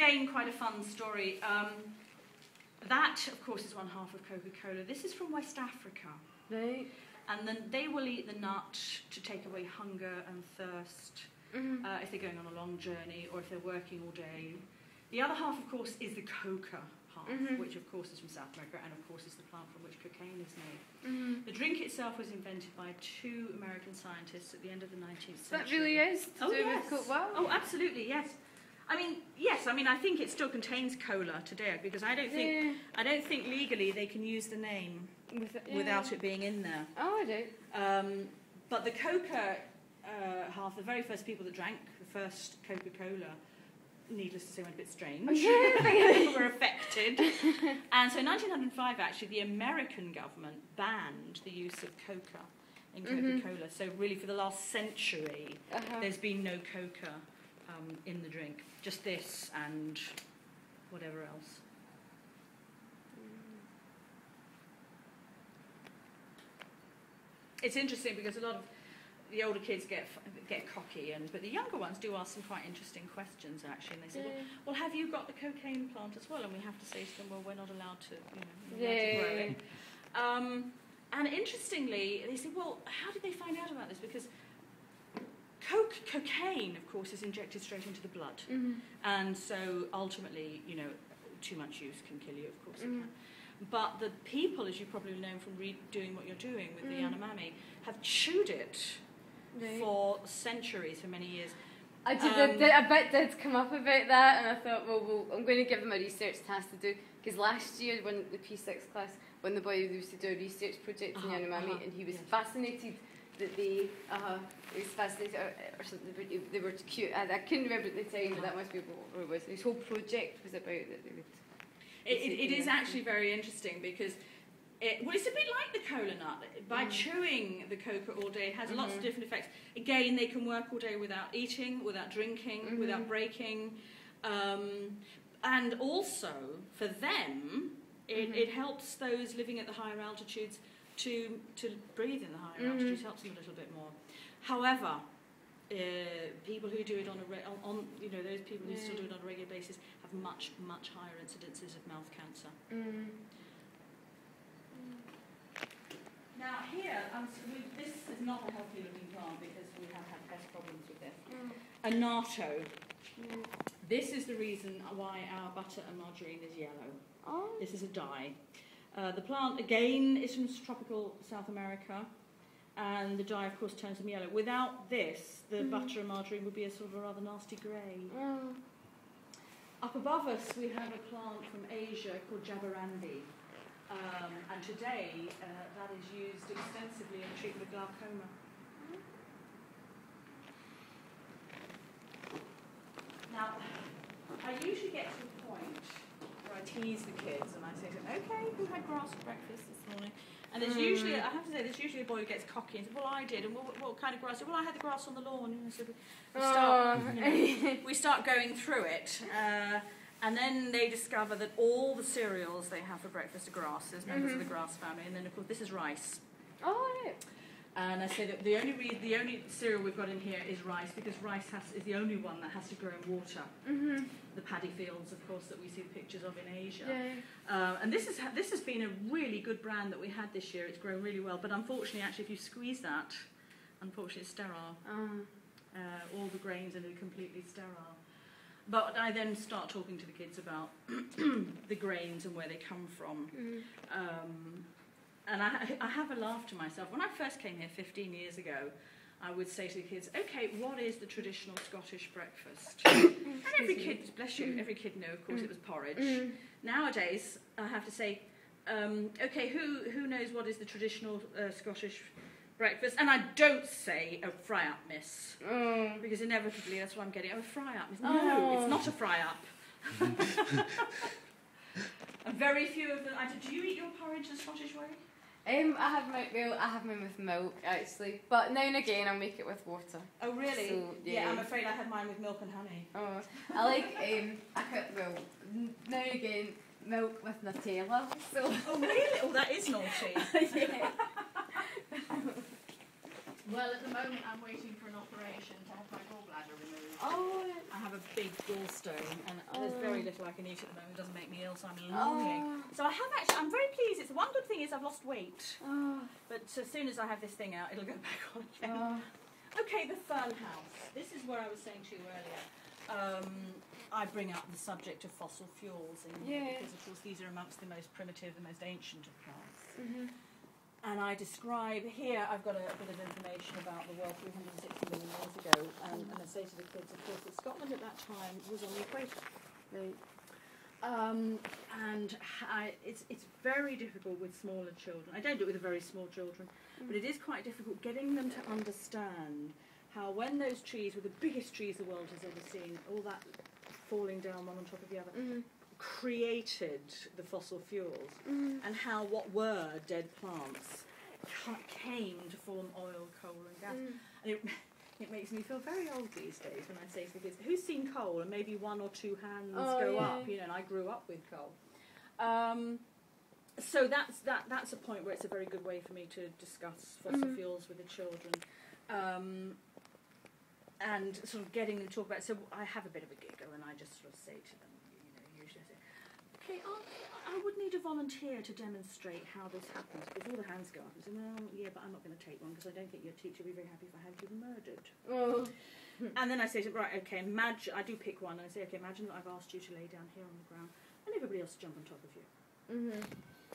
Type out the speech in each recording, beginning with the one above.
again, quite a fun story. That, of course, is one half of Coca-Cola. This is from West Africa. Right. And then they will eat the nut to take away hunger and thirst if they're going on a long journey or if they're working all day. The other half, of course, is the coca half, which, of course, is from South America and, of course, is the plant from which cocaine is made. The drink itself was invented by 2 American scientists at the end of the 19th century. That really is to do with Coke. Wow. Oh, absolutely, yes. I mean, yes. I mean, I think it still contains cola today because I don't think legally they can use the name without it being in there. Oh, I do. But the coca half, the very first people that drank the first Coca-Cola, needless to say, went a bit strange. They were affected. And so in 1905, actually, the American government banned the use of coca in Coca-Cola. So really, for the last century, there's been no coca in the drink. Just this and whatever else. It's interesting because a lot of the older kids get cocky, but the younger ones do ask some quite interesting questions, actually. And they say, well, have you got the cocaine plant as well? And we have to say to them, well, we're not allowed to, grow it. And interestingly, they say, well, how did they find out about this? Because cocaine, of course, is injected straight into the blood. And so ultimately, too much use can kill you, of course it can. But the people, as you probably know from doing what you're doing with the Yanomami, have chewed it for centuries, for many years. A bit did come up about that, and I thought, well, I'm going to give them a research task to do, because last year, when the P6 class, when the boy used to do a research project in Yanomami, and he was fascinated that he was fascinated, or something, they were cute. I couldn't remember at the time, but that must be what it was. His whole project was about that they would... It is actually very interesting because it's a bit like the cola nut. By chewing the coca all day, it has lots of different effects. Again, they can work all day without eating, without drinking, without breaking. And also, for them, it helps those living at the higher altitudes to breathe in the higher altitudes, helps them a little bit more. However, people who do it on those people who still do it on a regular basis have much higher incidences of mouth cancer. Now here, this is not a healthy looking plant because we have had pest problems with this. Annatto. This is the reason why our butter and margarine is yellow. This is a dye. The plant again is from tropical South America. And the dye, of course, turns them yellow. Without this, the butter and margarine would be a sort of a rather nasty grey. Up above us, we have a plant from Asia called jabarandi. And today, that is used extensively in the treatment of glaucoma. Now, I usually get to a point where I tease the kids and I say to them, okay, who had grass for breakfast this morning? And there's usually, I have to say, there's usually a boy who gets cocky and says, well, I did. And what kind of grass? Well, I had the grass on the lawn. So we start going through it. And then they discover that all the cereals they have for breakfast are grasses, members of the grass family. And then, of course, this is rice. And I say that the only cereal we've got in here is rice, because rice is the only one that has to grow in water. The paddy fields, of course, that we see pictures of in Asia. And this has been a really good brand that we had this year. It's grown really well, but unfortunately, actually, if you squeeze that, unfortunately, it's sterile. All the grains are completely sterile. But I then start talking to the kids about the grains and where they come from. And I have a laugh to myself. When I first came here 15 years ago, I would say to the kids, okay, what is the traditional Scottish breakfast? And every kid, bless you, every kid knew, of course, it was porridge. Nowadays, I have to say, okay, who knows what is the traditional Scottish breakfast? And I don't say a fry-up, miss, because inevitably that's what I'm getting. Oh, a fry-up, miss. No, it's not a fry-up. And very few of them. Do you eat your porridge the Scottish way? I have mine with milk, actually, but now and again I'll make it with water. Oh, really? So, yeah, I'm afraid I had mine with milk and honey. I like now and again milk with Nutella. So. Oh, really? Oh, that is naughty. Yeah. Well, at the moment I'm waiting for an operation to have my gallbladder removed. I have a big big gallstone, and there's very little I can eat at the moment. It doesn't make me ill, so I'm longing. So I have actually, I'm very pleased. It's one good thing is I've lost weight, but as soon as I have this thing out, it'll go back on again. Okay, the fern house. This is where I was saying to you earlier. I bring up the subject of fossil fuels in here because, of course, these are amongst the most primitive, the most ancient of plants. And I describe here, I've got a bit of information about the world 360 million years ago, and I say to the kids, of course, that Scotland at that time was on the equator. It's very difficult with smaller children. I don't do it with the very small children, but it is quite difficult getting them to understand how when those trees were the biggest trees the world has ever seen, all that falling down one on top of the other, created the fossil fuels, and how what were dead plants came to form oil, coal and gas. And it makes me feel very old these days when I say to the kids, who's seen coal? And maybe one or two hands go up, you know, and I grew up with coal. So that's a point where it's a very good way for me to discuss fossil fuels with the children. And sort of getting them to talk about it. So I have a bit of a giggle and I just sort of say to them, you know, usually I say, okay, I would need a volunteer to demonstrate how this happens. Because all the hands go up and say, well, yeah, but I'm not going to take one because I don't think your teacher would be very happy if I had you murdered. And then I say to them, right, okay, imagine, I do pick one and I say, okay, imagine that I've asked you to lay down here on the ground and everybody else jump on top of you.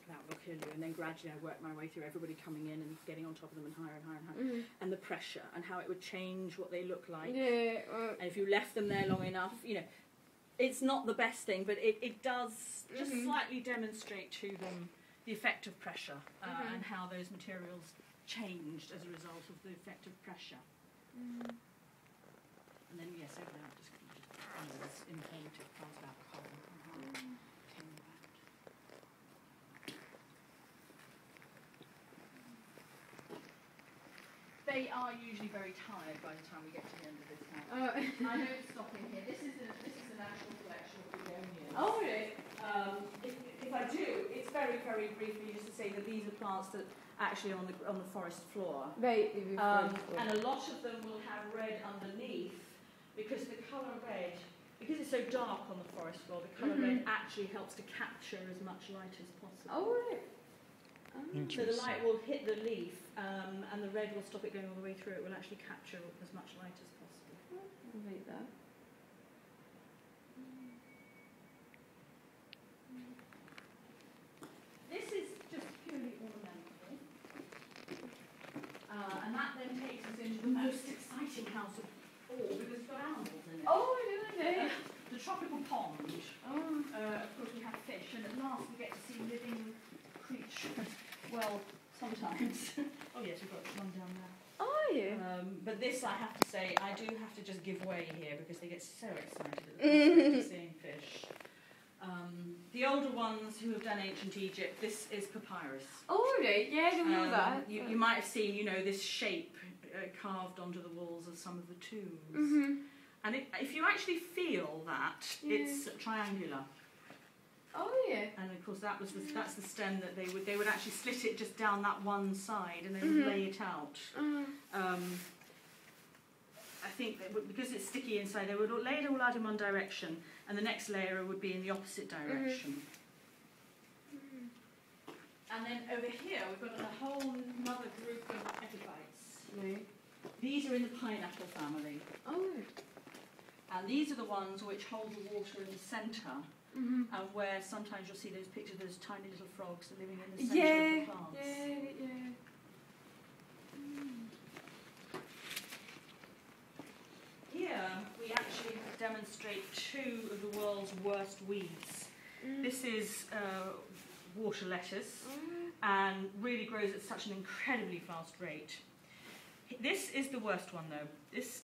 That will kill you. And then gradually I work my way through everybody coming in and getting on top of them and higher and higher and higher. And the pressure and how it would change what they look like. And if you left them there long enough, you know, it's not the best thing, but it does just slightly demonstrate to them the effect of pressure and how those materials changed as a result of the effect of pressure. And then, yes, over there, just this informative part about coal and how it came about. They are usually very tired by the time we get to the end of this house. I don't stop in here. This is an actual collection of begonias. Oh, really? If I do, it's very, very briefly just to say that these are plants that are actually on the forest floor. Right. And a lot of them will have red underneath because the colour red, because it's so dark on the forest floor, the colour red actually helps to capture as much light as possible. Oh, right. So the light will hit the leaf, and the red will stop it going all the way through. It will actually capture as much light as possible. I'll write that. This is just purely ornamental, and that then takes us into the most exciting house of all because it's got animals in it. Oh, really? The tropical pond. Of course, we have fish, and at last we get to see living creatures. Well, sometimes. Oh yes, we've got one down there. Oh, yeah. But this, I have to say, I do have to just give way here because they get so excited at the seeing fish. The older ones who have done ancient Egypt, this is papyrus. Oh, right. Yeah, I don't know that. You might have seen, you know, this shape carved onto the walls of some of the tombs. And if you actually feel that, it's triangular. Oh, yeah. And of course that's the stem that they would actually slit it just down that one side and then lay it out. I think that because it's sticky inside, they would lay it all out in one direction, and the next layer would be in the opposite direction. And then over here we've got a whole another group of epiphytes. Right. These are in the pineapple family. Oh. And these are the ones which hold the water in the centre. And where sometimes you'll see those pictures of those tiny little frogs living in the centre of the plants. Here we actually demonstrate two of the world's worst weeds. This is water lettuce and really grows at such an incredibly fast rate. This is the worst one though. This